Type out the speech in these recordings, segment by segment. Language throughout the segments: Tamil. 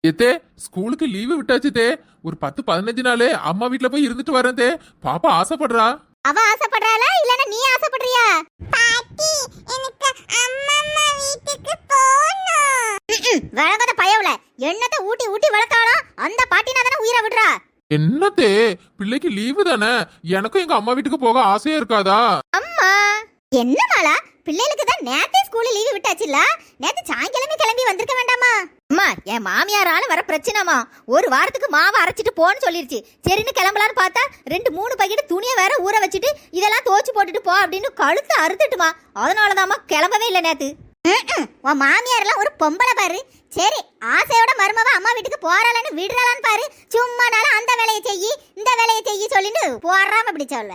ஏத்தே ஸ்கூலுக்கு லீவு விட்டாச்சு தே. ஒரு 10-15 நாள் அம்மா வீட்ல போய் இருந்துட்டு வரேன் தே. பாப்பா ஆசைப்படுறா. அவ ஆசைப்படுறாளா இல்லனா நீ ஆசைப்படுறியா? பாட்டி எனக்கு அம்மா வீட்டுக்கு போணும். வளங்கத பயவுல என்னத்த ஊட்டி ஊட்டி வளர்த்தாலும் அந்த பாட்டினா தான உயிரை விடுறா. என்னத்தே பிள்ளைக்கு லீவு தானே, எனக்கும் எங்க அம்மா வீட்டுக்கு போக ஆசையா இருக்காதா? அம்மா என்ன மாலா, பிள்ளைகளுக்கு தான் நேத்தே ஸ்கூல்ல லீவு விட்டாச்சுல, நேத்து சாயங்காலமே கிளம்பி வந்திருக்க வேண்டாமா? அம்மா என் மாமியாரால வர பிரச்சனைமா, ஒரு வாரத்துக்கு மாவை அரைச்சிட்டு போன்னு சொல்லிருச்சு. சரின்னு கிளம்பலான்னு பார்த்தா 2-3 பாக்கெட் துணியை வேற ஊற வச்சுட்டு இதெல்லாம் தோச்சு போட்டுட்டு போ அப்படின்னு கழுத்தை அறுத்துட்டுமா. அதனாலதாம்மா கிளம்பவே இல்லை நேத்து. உன் மாமியாரெல்லாம் ஒரு பொம்பளை பாரு. சரி ஆசையோட மருமவ அம்மா வீட்டுக்கு போறாளான்னு விடுறாளான்னு பாரு. சும்மானாலும் அந்த வேலையை செய்யி இந்த வேலையை செய்யி சொல்லிட்டு போறாம இப்படி சொல்ல.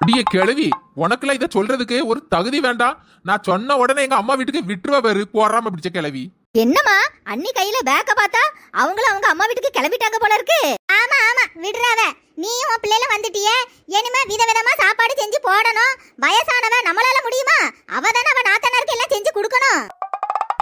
அடியே கிழவி, உனக்குலாம் இதை சொல்றதுக்கு ஒரு தகுதி வேண்டாம். நான் சொன்ன உடனே எங்க அம்மா வீட்டுக்கு விட்டுருவ பாரு, போறாம பிடிச்ச கிழவி. என்னம்மா அண்ணி கையில பேக்க பார்த்தா அவங்களும் அவங்க அம்மா வீட்டுக்கு கிளம்பிட்டாங்க போல இருக்கு. ஆமா ஆமா விடுறாவ. நீயும் உன் பிள்ளைல வந்துட்டியே, இனிமே விதவிதமா சாப்பாடு செஞ்சு போடணும். வயசானவ நம்மளால முடியுமா? அவதானே அவ நாத்தனாருக்கு எல்லாம் செஞ்சு கொடுக்கணும்.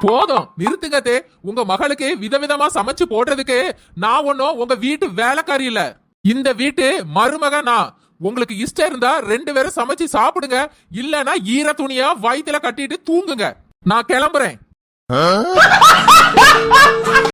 போதும் நிறுத்துங்கத்தே. உங்க மகளுக்கு விதவிதமா சமைச்சு போடுறதுக்கு நான் ஒன்னும் உங்க வீட்டு வேலைக்காரி இல்ல, இந்த வீட்டு மருமக நான். உங்களுக்கு இஷ்டம் இருந்தா 2 பேரும் சமைச்சு சாப்பிடுங்க, இல்லனா ஈர துணியா வயித்துல கட்டிட்டு தூங்குங்க. நான் கிளம்புறேன்.